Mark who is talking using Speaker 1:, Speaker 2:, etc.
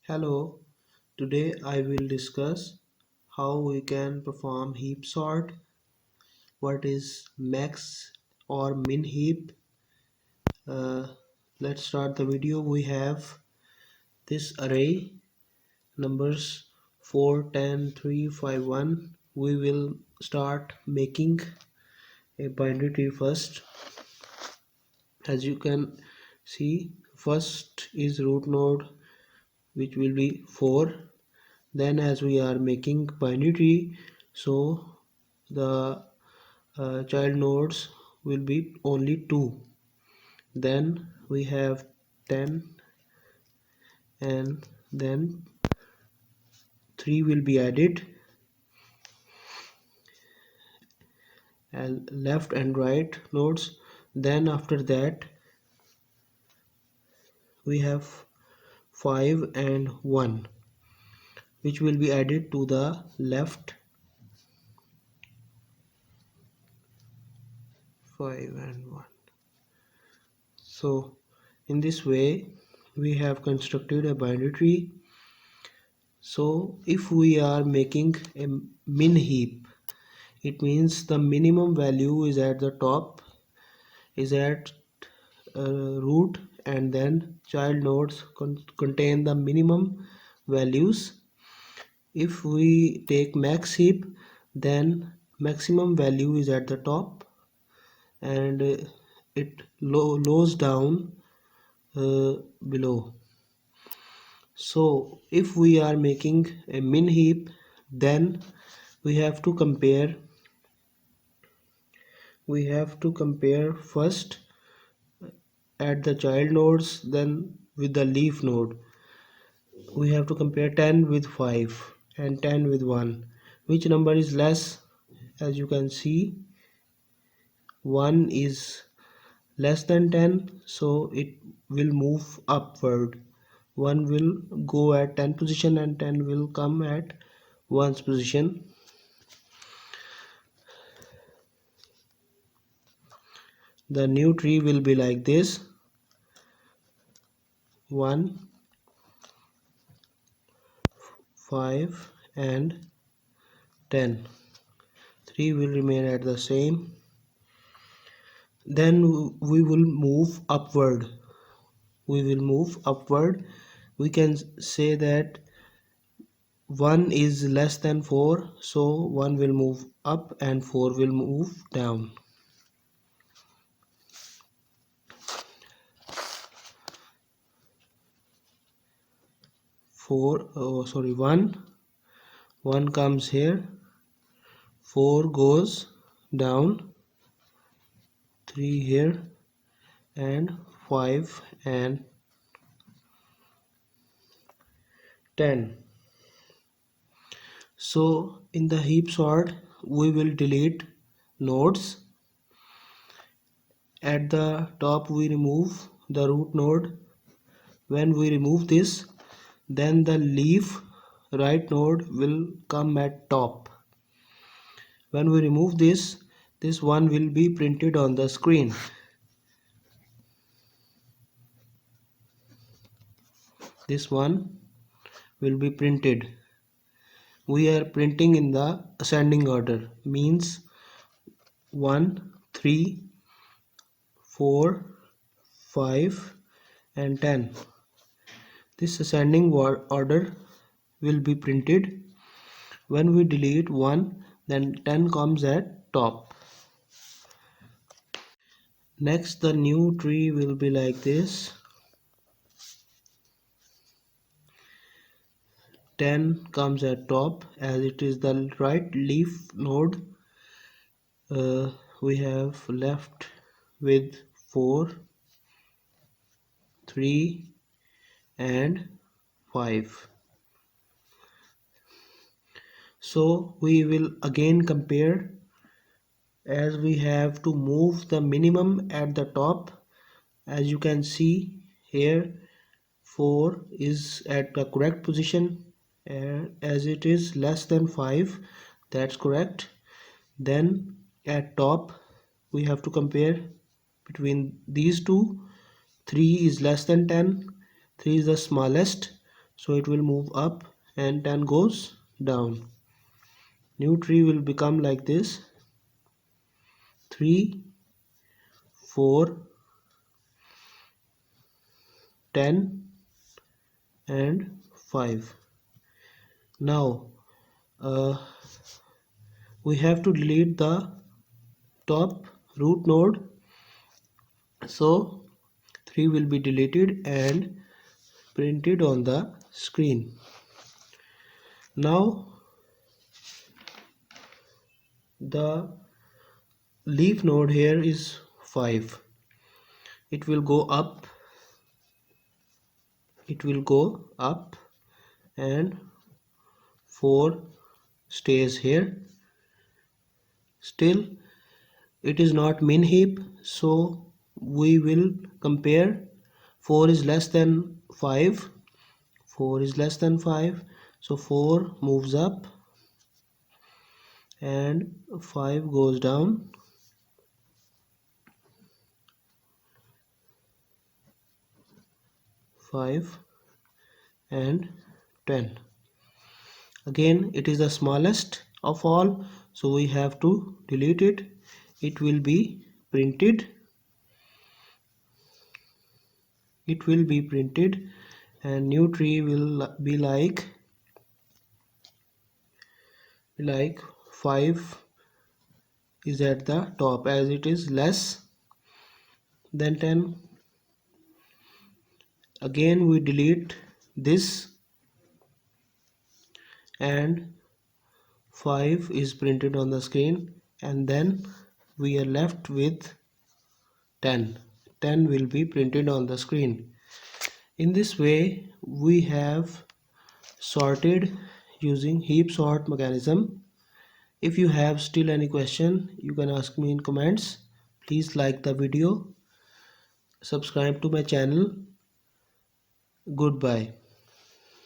Speaker 1: Hello, today I will discuss how we can perform heap sort, what is max or min heap. Uh, let's start the video. We have this array numbers 4, 10, 3, 5, 1. We will start making a binary tree first. As you can see, first is root node, which will be 4. Then as we are making binary tree, so the child nodes will be only 2. Then we have 10, and then 3 will be added, and left and right nodes. Then after that we have 5 and 1, which will be added to the left. 5 and 1. So in this way we have constructed a binary tree. So if we are making a min heap, it means the minimum value is at the top, is at root, and then child nodes contain the minimum values. If we take max heap, then maximum value is at the top, and it lows down below. So if we are making a min heap, then we have to compare first at the child nodes, then with the leaf node. We have to compare 10 with 5 and 10 with 1. Which number is less? As you can see, 1 is less than 10, so it will move upward. 1 will go at 10 position and 10 will come at 1's position. The new tree will be like this: 1, 5 and 10. 3 will remain at the same. Then we will move upward. We can say that 1 is less than 4, so 1 will move up and 4 will move down. 1 comes here, 4 goes down, 3 here, and 5 and 10. So in the heap sort we will delete nodes. At the top we remove the root node. When we remove this, then the leaf right node will come at top. When we remove this one will be printed on the screen. This one will be printed. We are printing in the ascending order, means 1, 3, 4, 5 and 10. This ascending order will be printed. When we delete 1, then 10 comes at top. Next, the new tree will be like this: 10 comes at top as it is the right leaf node. We have left with 4, 3 and 5. So we will again compare, as we have to move the minimum at the top. As you can see here, 4 is at the correct position, and as it is less than 5, that's correct. Then at top we have to compare between these two. 3 is less than 10, 3 is the smallest, so it will move up and 10 goes down. New tree will become like this: 3, 4, 10 and 5. Now we have to delete the top root node, so 3 will be deleted and printed on the screen. Now the leaf node here is 5. It will go up, and 4 stays here. Still it is not min heap, so we will compare. 4 is less than 5. 4 is less than 5, so 4 moves up and 5 goes down. 5 and 10. Again it is the smallest of all, so we have to delete it. It will be printed. And new tree will be like 5 is at the top, as it is less than 10. Again we delete this and 5 is printed on the screen, and then we are left with 10. 10 will be printed on the screen. In this way we have sorted using heap sort mechanism. If you have still any question, you can ask me in comments. Please like the video, subscribe to my channel. Goodbye.